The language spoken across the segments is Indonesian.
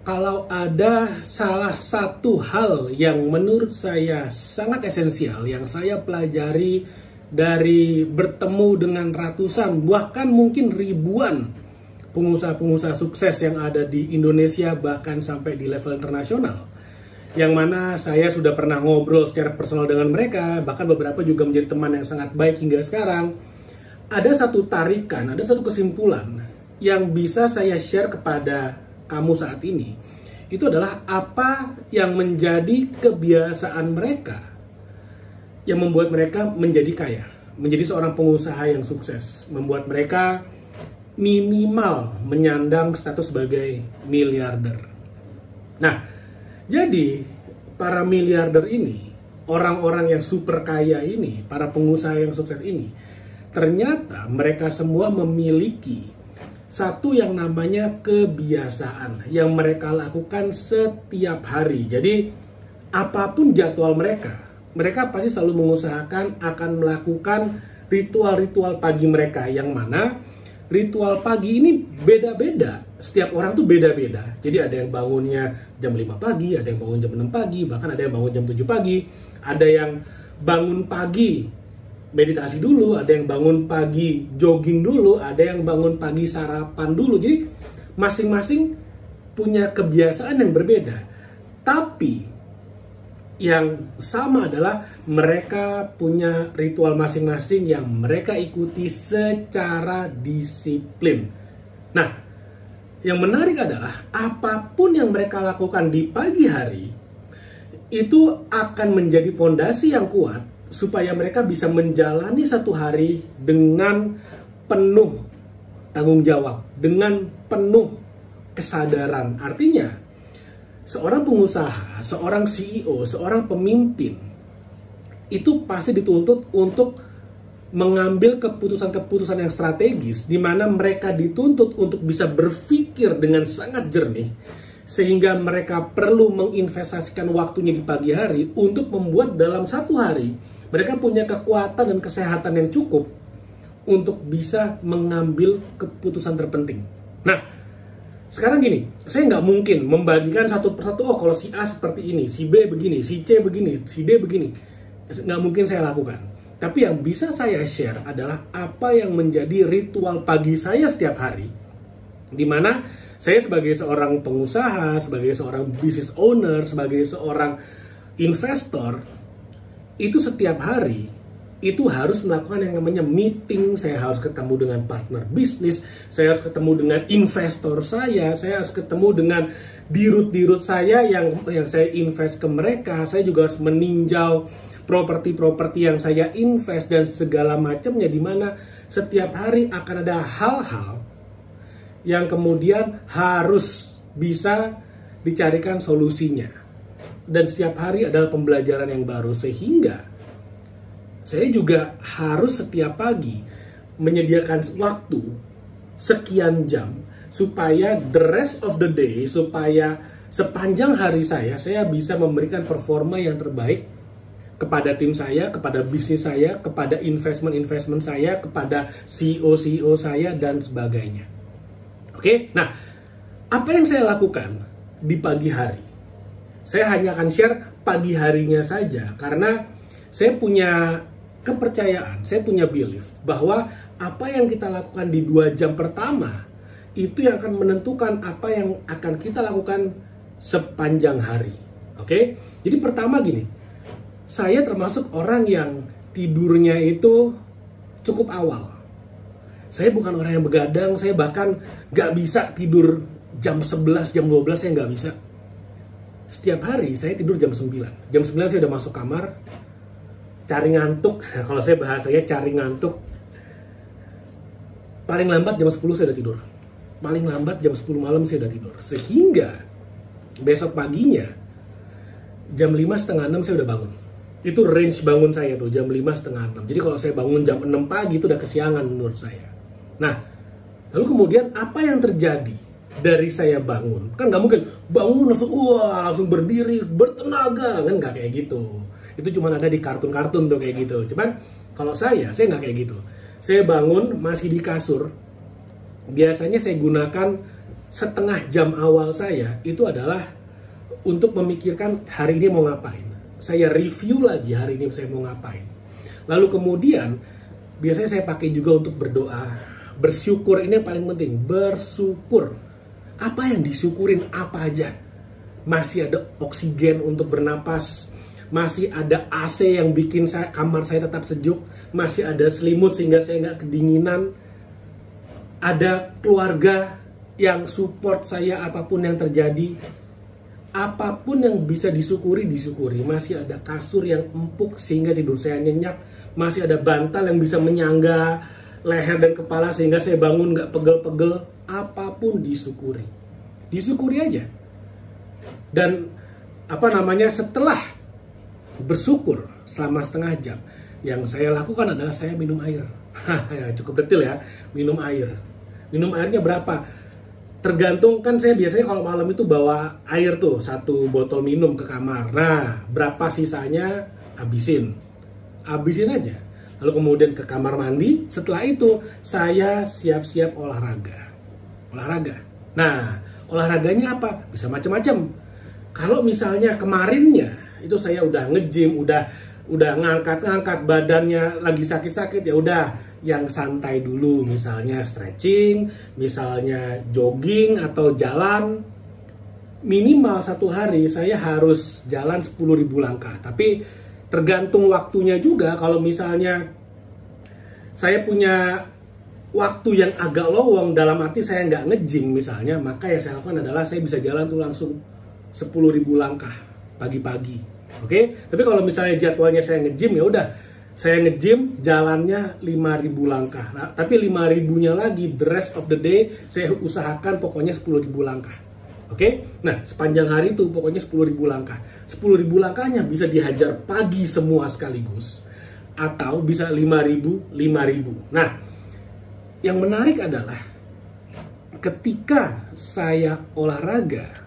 kalau ada salah satu hal yang menurut saya sangat esensial, yang saya pelajari dari bertemu dengan ratusan, bahkan mungkin ribuan pengusaha-pengusaha sukses yang ada di Indonesia, bahkan sampai di level internasional, yang mana saya sudah pernah ngobrol secara personal dengan mereka, bahkan beberapa juga menjadi teman yang sangat baik hingga sekarang. Ada satu tarikan, ada satu kesimpulan yang bisa saya share kepada kamu saat ini. Itu adalah apa yang menjadi kebiasaan mereka yang membuat mereka menjadi kaya, menjadi seorang pengusaha yang sukses, membuat mereka minimal menyandang status sebagai miliarder. Nah, jadi para miliarder ini, orang-orang yang super kaya ini, para pengusaha yang sukses ini, ternyata mereka semua memiliki satu yang namanya kebiasaan yang mereka lakukan setiap hari. Jadi apapun jadwal mereka pasti selalu mengusahakan akan melakukan ritual-ritual pagi mereka, yang mana ritual pagi ini beda-beda. Setiap orang tuh beda-beda. Jadi ada yang bangunnya jam 5 pagi, ada yang bangun jam 6 pagi, bahkan ada yang bangun jam 7 pagi. Ada yang bangun pagi meditasi dulu, ada yang bangun pagi jogging dulu, ada yang bangun pagi sarapan dulu. Jadi masing-masing punya kebiasaan yang berbeda. Tapi yang sama adalah mereka punya ritual masing-masing yang mereka ikuti secara disiplin. Nah, yang menarik adalah apapun yang mereka lakukan di pagi hari itu akan menjadi fondasi yang kuat supaya mereka bisa menjalani satu hari dengan penuh tanggung jawab, dengan penuh kesadaran. Artinya, seorang pengusaha, seorang CEO, seorang pemimpin, itu pasti dituntut untuk mengambil keputusan-keputusan yang strategis, di mana mereka dituntut untuk bisa berpikir dengan sangat jernih, sehingga mereka perlu menginvestasikan waktunya di pagi hari untuk membuat dalam satu hari mereka punya kekuatan dan kesehatan yang cukup untuk bisa mengambil keputusan terpenting. Nah, sekarang gini, saya nggak mungkin membagikan satu persatu, oh kalau si A seperti ini, si B begini, si C begini, si D begini. Nggak mungkin saya lakukan. Tapi yang bisa saya share adalah apa yang menjadi ritual pagi saya setiap hari. Dimana saya sebagai seorang pengusaha, sebagai seorang business owner, sebagai seorang investor, itu setiap hari itu harus melakukan yang namanya meeting. Saya harus ketemu dengan partner bisnis, saya harus ketemu dengan investor saya harus ketemu dengan dirut-dirut saya yang saya invest ke mereka. Saya juga harus meninjau properti-properti yang saya invest dan segala macamnya, di mana setiap hari akan ada hal-hal yang kemudian harus bisa dicarikan solusinya. Dan setiap hari adalah pembelajaran yang baru, sehingga saya juga harus setiap pagi menyediakan waktu sekian jam supaya the rest of the day, supaya sepanjang hari saya bisa memberikan performa yang terbaik kepada tim saya, kepada bisnis saya, kepada investment saya, kepada CEO saya, dan sebagainya. Oke, nah apa yang saya lakukan di pagi hari? Saya hanya akan share pagi harinya saja, karena saya punya kepercayaan, saya punya belief bahwa apa yang kita lakukan di 2 jam pertama itu yang akan menentukan apa yang akan kita lakukan sepanjang hari. Oke? Jadi pertama gini, saya termasuk orang yang tidurnya itu cukup awal. Saya bukan orang yang begadang, saya bahkan gak bisa tidur jam 11, jam 12, saya gak bisa. Setiap hari saya tidur jam 9. Jam 9 saya udah masuk kamar, cari ngantuk. Kalau saya bahasanya cari ngantuk. Paling lambat jam 10 saya udah tidur. Paling lambat jam 10 malam saya udah tidur. Sehingga besok paginya jam 5 setengah 6 saya udah bangun. Itu range bangun saya tuh, jam 5 setengah 6. Jadi kalau saya bangun jam 6 pagi itu udah kesiangan menurut saya. Nah, lalu kemudian apa yang terjadi dari saya bangun? Kan nggak mungkin bangun langsung berdiri bertenaga, kan nggak kayak gitu. Itu cuma ada di kartun-kartun tuh kayak gitu. Cuman kalau saya nggak kayak gitu. Saya bangun masih di kasur. Biasanya saya gunakan setengah jam awal saya itu adalah untuk memikirkan hari ini mau ngapain. Saya review lagi hari ini saya mau ngapain. Lalu kemudian biasanya saya pakai juga untuk berdoa. Bersyukur, ini yang paling penting. Bersyukur. Apa yang disyukurin, apa aja. Masih ada oksigen untuk bernapas. Masih ada AC yang bikin kamar saya tetap sejuk. Masih ada selimut sehingga saya nggak kedinginan. Ada keluarga yang support saya apapun yang terjadi. Apapun yang bisa disyukuri, disyukuri. Masih ada kasur yang empuk sehingga tidur saya nyenyak. Masih ada bantal yang bisa menyangga leher dan kepala sehingga saya bangun nggak pegel-pegel. Apapun disyukuri. Disyukuri aja. Dan setelah bersyukur selama setengah jam, yang saya lakukan adalah saya minum air. Cukup detail ya, minum air. Minum airnya berapa? Tergantung, kan saya biasanya kalau malam itu bawa air tuh, 1 botol minum ke kamar. Nah, berapa sisanya habisin aja. Lalu kemudian ke kamar mandi. Setelah itu saya siap-siap olahraga. Nah, olahraganya apa? Bisa macam-macam. Kalau misalnya kemarinnya itu saya udah nge-gym, udah ngangkat badannya lagi sakit-sakit, ya udah yang santai dulu, misalnya stretching, misalnya jogging atau jalan. Minimal 1 hari saya harus jalan 10.000 langkah. Tapi tergantung waktunya juga. Kalau misalnya saya punya waktu yang agak lowong, dalam arti saya nggak nge-gym misalnya, maka yang saya lakukan adalah saya bisa jalan tuh langsung 10.000 langkah pagi-pagi. Oke? Tapi kalau misalnya jadwalnya saya nge-gym, ya udah saya nge-gym jalannya 5.000 langkah. Nah, tapi 5.000-nya lagi the rest of the day saya usahakan pokoknya 10.000 langkah. Oke? Nah, sepanjang hari itu pokoknya 10.000 langkah. 10.000 langkahnya bisa dihajar pagi semua sekaligus atau bisa 5.000. Nah, yang menarik adalah ketika saya olahraga,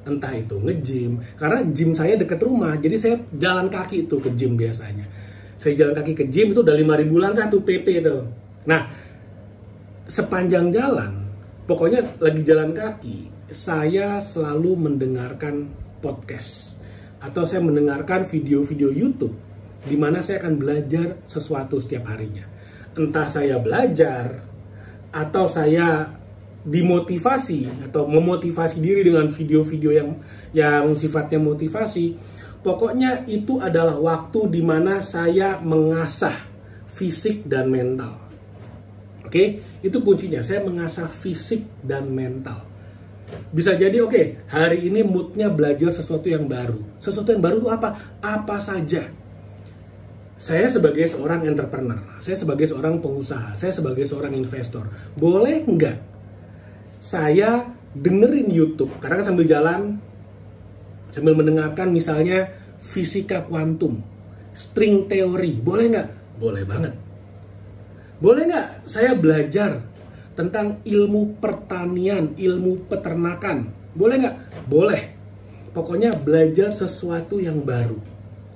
entah itu nge-gym, karena gym saya dekat rumah, jadi saya jalan kaki itu ke gym biasanya. Saya jalan kaki ke gym itu udah 5.000 langkah tuh PP tuh. Nah, sepanjang jalan, pokoknya lagi jalan kaki, saya selalu mendengarkan podcast atau saya mendengarkan video-video YouTube di mana saya akan belajar sesuatu setiap harinya. Entah saya belajar atau saya dimotivasi atau memotivasi diri dengan video-video yang sifatnya motivasi. Pokoknya itu adalah waktu di mana saya mengasah fisik dan mental. Oke, itu kuncinya. Saya mengasah fisik dan mental. Bisa jadi hari ini moodnya belajar sesuatu yang baru. Sesuatu yang baru itu apa? Apa saja. Saya sebagai seorang entrepreneur, saya sebagai seorang pengusaha, saya sebagai seorang investor, boleh nggak saya dengerin YouTube, karena kan sambil jalan, sambil mendengarkan misalnya fisika kuantum, string teori, boleh nggak? Boleh banget. Boleh nggak saya belajar tentang ilmu pertanian, ilmu peternakan? Boleh nggak? Boleh. Pokoknya belajar sesuatu yang baru.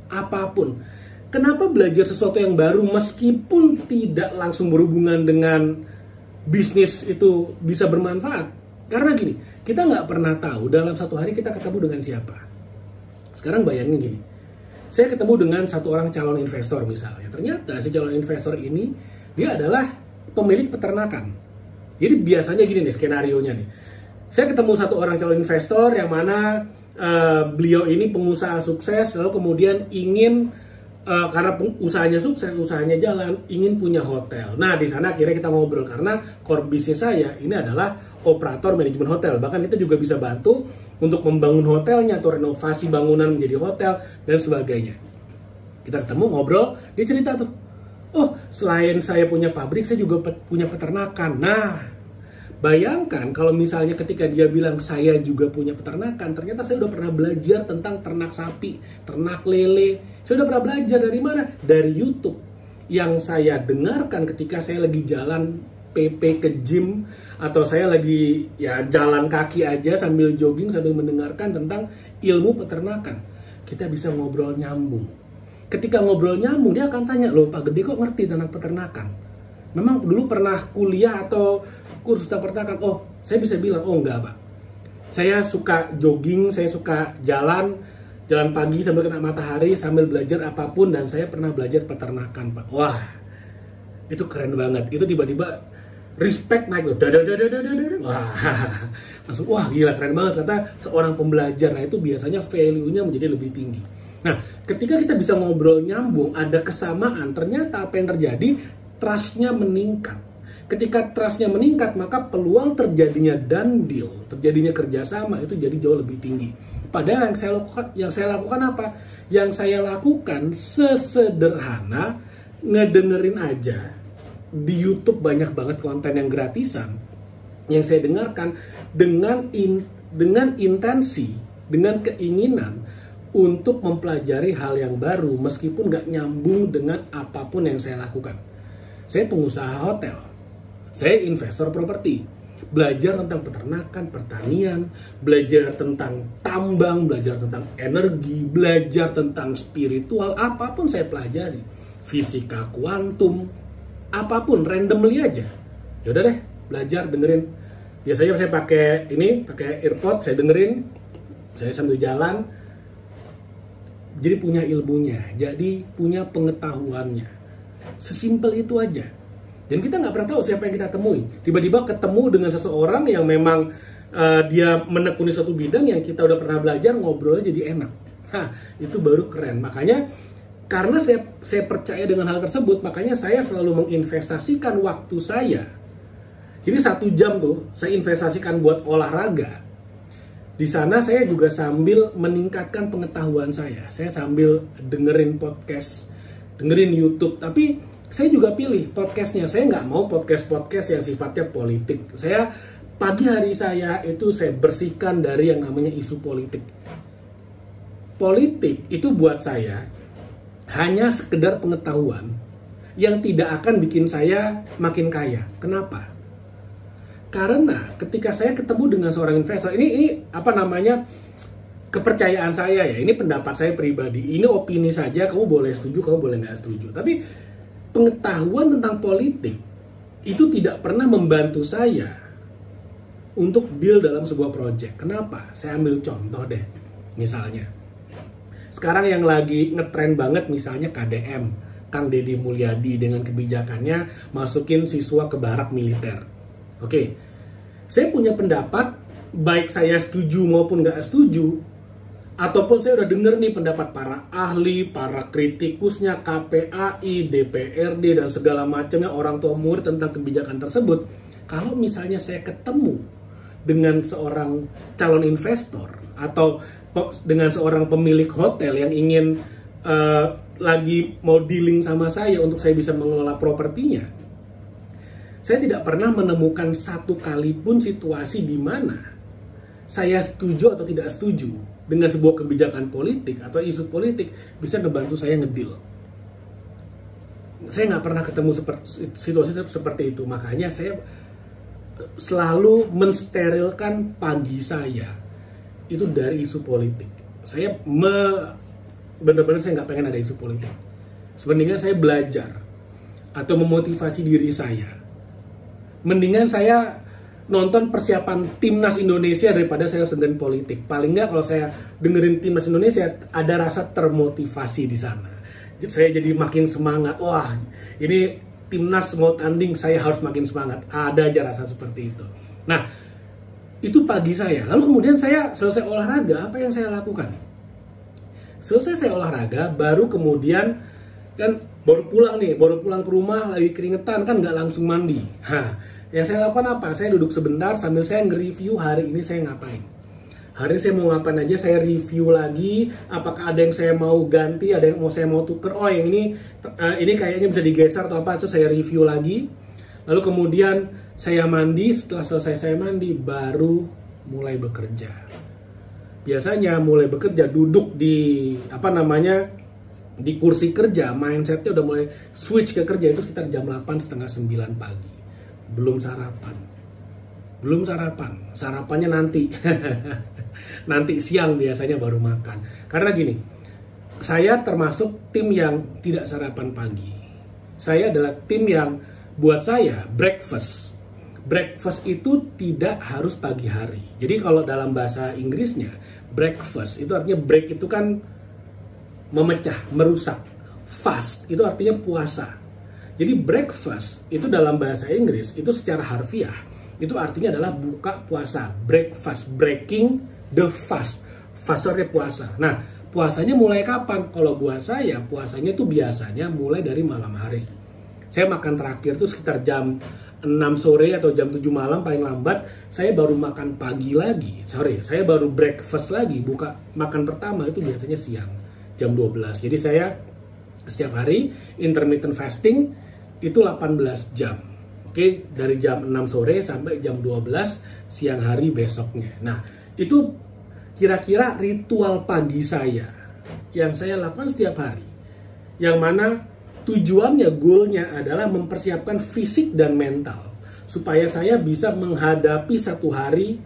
Apapun. Kenapa belajar sesuatu yang baru meskipun tidak langsung berhubungan dengan bisnis itu bisa bermanfaat? Karena gini, kita nggak pernah tahu dalam satu hari kita ketemu dengan siapa. Sekarang bayangin gini, saya ketemu dengan satu orang calon investor misalnya. Ternyata si calon investor ini, dia adalah pemilik peternakan. Jadi biasanya gini nih skenarionya nih. Saya ketemu satu orang calon investor yang mana beliau ini pengusaha sukses, lalu kemudian ingin karena usahanya sukses, usahanya jalan, ingin punya hotel. Nah, di sana akhirnya kita ngobrol karena core bisnis saya ini adalah operator manajemen hotel. Bahkan itu juga bisa bantu untuk membangun hotelnya atau renovasi bangunan menjadi hotel dan sebagainya. Kita ketemu, ngobrol, dia cerita tuh, oh, selain saya punya pabrik, saya juga punya peternakan. Nah, bayangkan kalau misalnya ketika dia bilang saya juga punya peternakan, ternyata saya udah pernah belajar tentang ternak sapi, ternak lele. Saya udah pernah belajar dari mana? Dari YouTube. Yang saya dengarkan ketika saya lagi jalan PP ke gym, atau saya lagi ya jalan kaki aja sambil jogging, sambil mendengarkan tentang ilmu peternakan. Kita bisa ngobrol nyambung. Ketika ngobrol nyambung, dia akan tanya, loh Pak Gede kok ngerti tentang peternakan? Memang dulu pernah kuliah atau kursus tentang peternakan? Oh, Saya bisa bilang, oh enggak Pak, saya suka jogging, saya suka jalan pagi sambil kena matahari, sambil belajar apapun, dan saya pernah belajar peternakan Pak. Wah, itu keren banget. Itu tiba-tiba respect naik loh. Wah, langsung wah gila keren banget kata seorang pembelajar. Nah itu biasanya value-nya menjadi lebih tinggi. Nah ketika kita bisa ngobrol nyambung, ada kesamaan, ternyata apa yang terjadi, trust-nya meningkat. Ketika trust-nya meningkat, maka peluang terjadinya done deal, terjadinya kerjasama itu jadi jauh lebih tinggi. Padahal yang saya lakukan apa? Yang saya lakukan sesederhana ngedengerin aja. Di YouTube banyak banget konten yang gratisan yang saya dengarkan dengan intensi, dengan keinginan untuk mempelajari hal yang baru meskipun nggak nyambung dengan apapun yang saya lakukan. Saya pengusaha hotel, saya investor properti, belajar tentang peternakan, pertanian, belajar tentang tambang, belajar tentang energi, belajar tentang spiritual, apapun saya pelajari, fisika kuantum, apapun, randomly aja. Yaudah deh, belajar, dengerin. Biasanya saya pakai AirPod, saya dengerin, saya sambil jalan. Jadi punya ilmunya, jadi punya pengetahuannya. Sesimpel itu aja. Dan kita nggak pernah tahu siapa yang kita temui. Tiba-tiba ketemu dengan seseorang yang memang dia menekuni suatu bidang yang kita udah pernah belajar, ngobrolnya jadi enak. Itu baru keren. Makanya karena saya percaya dengan hal tersebut, makanya saya selalu menginvestasikan waktu saya. Jadi 1 jam tuh saya investasikan buat olahraga. Di sana saya juga sambil meningkatkan pengetahuan saya. Saya sambil dengerin podcast, dengerin YouTube. Tapi saya juga pilih podcastnya. Saya nggak mau podcast yang sifatnya politik. Pagi hari saya itu saya bersihkan dari yang namanya isu politik. Politik itu buat saya hanya sekedar pengetahuan yang tidak akan bikin saya makin kaya. Kenapa? Karena ketika saya ketemu dengan seorang investor, ini kepercayaan saya ya, ini pendapat saya pribadi, ini opini saja, kamu boleh setuju, kamu boleh nggak setuju. Tapi pengetahuan tentang politik itu tidak pernah membantu saya untuk deal dalam sebuah project. Kenapa? Saya ambil contoh deh, misalnya. Sekarang yang lagi ngetrend banget misalnya KDM, Kang Deddy Mulyadi dengan kebijakannya masukin siswa ke barak militer. Oke, saya punya pendapat, baik saya setuju maupun nggak setuju, ataupun saya udah denger nih pendapat para ahli, para kritikusnya, KPAI, DPRD, dan segala macamnya orang tua murid tentang kebijakan tersebut. Kalau misalnya saya ketemu dengan seorang calon investor atau dengan seorang pemilik hotel yang ingin lagi mau dealing sama saya untuk saya bisa mengelola propertinya, saya tidak pernah menemukan satu kali pun situasi di mana saya setuju atau tidak setuju dengan sebuah kebijakan politik atau isu politik bisa ngebantu saya ngedeal. Saya nggak pernah ketemu situasi seperti itu. Makanya saya selalu mensterilkan pagi saya itu dari isu politik. Saya benar-benar saya nggak pengen ada isu politik. Sebenarnya saya belajar atau memotivasi diri saya. Mendingan saya nonton persiapan timnas Indonesia daripada saya dengerin politik. Paling nggak kalau saya dengerin timnas Indonesia ada rasa termotivasi di sana. Saya jadi makin semangat. Wah, ini timnas mau tanding, saya harus makin semangat. Ada aja rasa seperti itu. Nah, itu pagi saya. Lalu kemudian saya selesai olahraga, apa yang saya lakukan? Selesai saya olahraga, baru kemudian kan baru pulang ke rumah lagi keringetan kan nggak langsung mandi. Yang saya lakukan apa? Saya duduk sebentar sambil saya nge-review hari ini saya ngapain. Hari ini saya mau ngapain aja, saya review lagi. Apakah ada yang saya mau ganti, ada yang saya mau tuker. Oh yang ini kayaknya bisa digeser atau apa, itu saya review lagi. Lalu kemudian saya mandi, setelah selesai saya mandi baru mulai bekerja. Biasanya mulai bekerja duduk di di kursi kerja, mindsetnya udah mulai switch ke kerja itu sekitar jam 8, setengah 9 pagi. Belum sarapan, sarapannya nanti. Nanti siang biasanya baru makan. Karena gini, saya termasuk tim yang tidak sarapan pagi. Saya adalah tim yang buat saya breakfast breakfast itu tidak harus pagi hari. Jadi kalau dalam bahasa Inggrisnya, breakfast itu artinya break itu kan memecah, merusak. Fast itu artinya puasa. Jadi breakfast itu dalam bahasa Inggris itu secara harfiah itu artinya adalah buka puasa. Breakfast, breaking the fast. Fast artinya puasa. Nah, puasanya mulai kapan? Kalau buat saya, puasanya itu biasanya mulai dari malam hari. Saya makan terakhir tuh sekitar jam 6 sore atau jam 7 malam paling lambat. Saya baru makan pagi lagi. Saya baru breakfast lagi. Buka makan pertama itu biasanya siang, jam 12. Jadi saya setiap hari intermittent fasting itu 18 jam. Oke, dari jam 6 sore sampai jam 12 siang hari besoknya. Nah, itu kira-kira ritual pagi saya yang saya lakukan setiap hari. Yang mana tujuannya, goalnya adalah mempersiapkan fisik dan mental. Supaya saya bisa menghadapi satu hari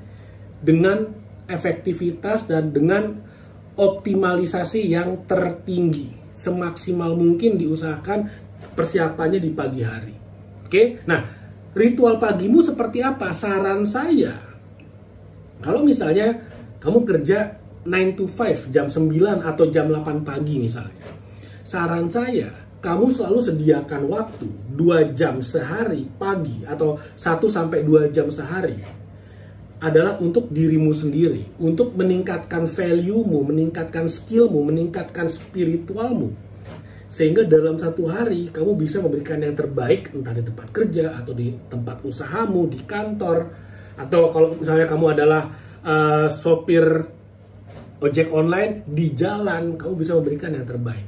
dengan efektivitas dan dengan optimalisasi yang tertinggi. Semaksimal mungkin diusahakan persiapannya di pagi hari. Oke, nah ritual pagimu seperti apa? Saran saya, kalau misalnya kamu kerja 9 to 5, jam 9 atau jam 8 pagi misalnya. Saran saya, kamu selalu sediakan waktu 2 jam sehari pagi atau 1-2 jam sehari adalah untuk dirimu sendiri, untuk meningkatkan value-mu, meningkatkan skill-mu, meningkatkan spiritualmu. Sehingga dalam satu hari kamu bisa memberikan yang terbaik, entah di tempat kerja atau di tempat usahamu, di kantor, atau kalau misalnya kamu adalah sopir ojek online, di jalan kamu bisa memberikan yang terbaik.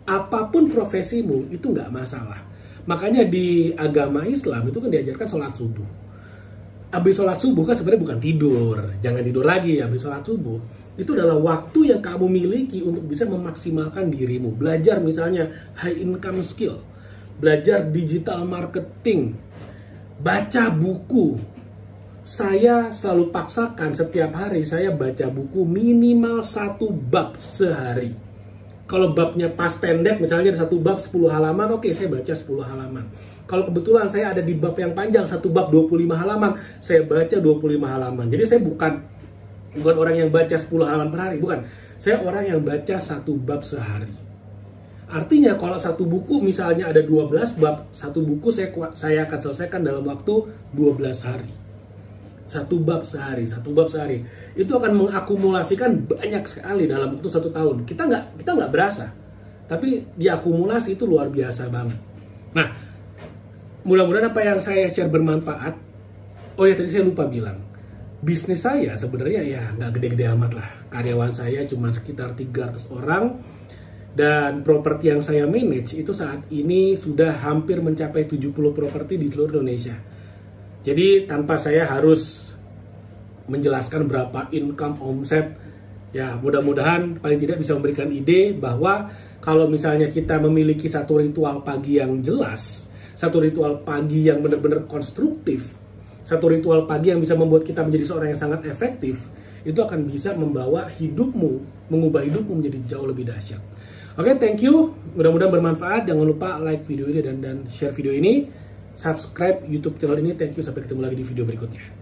Apapun profesimu itu nggak masalah. Makanya di agama Islam itu kan diajarkan sholat subuh. Habis sholat subuh kan sebenarnya bukan tidur, jangan tidur lagi. Habis sholat subuh itu adalah waktu yang kamu miliki untuk bisa memaksimalkan dirimu. Belajar misalnya high income skill, belajar digital marketing, baca buku. Saya selalu paksakan setiap hari saya baca buku minimal 1 bab sehari. Kalau babnya pas pendek, misalnya ada 1 bab 10 halaman, oke, saya baca 10 halaman. Kalau kebetulan saya ada di bab yang panjang, 1 bab 25 halaman, saya baca 25 halaman. Jadi saya bukan orang yang baca 10 halaman per hari, bukan. Saya orang yang baca 1 bab sehari. Artinya kalau satu buku misalnya ada 12 bab, satu buku saya akan selesaikan dalam waktu 12 hari. 1 bab sehari, 1 bab sehari. Itu akan mengakumulasikan banyak sekali dalam waktu 1 tahun. Kita nggak berasa, tapi diakumulasi itu luar biasa banget. Nah, mudah-mudahan apa yang saya share bermanfaat. Oh ya, tadi saya lupa bilang, bisnis saya sebenarnya ya nggak gede-gede amat lah. Karyawan saya cuma sekitar 300 orang. Dan properti yang saya manage itu saat ini sudah hampir mencapai 70 properti di seluruh Indonesia. Jadi tanpa saya harus menjelaskan berapa income, omset, ya mudah-mudahan paling tidak bisa memberikan ide bahwa kalau misalnya kita memiliki satu ritual pagi yang jelas, satu ritual pagi yang benar-benar konstruktif, satu ritual pagi yang bisa membuat kita menjadi seorang yang sangat efektif, itu akan bisa membawa hidupmu, mengubah hidupmu menjadi jauh lebih dahsyat. Oke, thank you. Mudah-mudahan bermanfaat. Jangan lupa like video ini dan share video ini. Subscribe YouTube channel ini. Thank you. Sampai ketemu lagi di video berikutnya.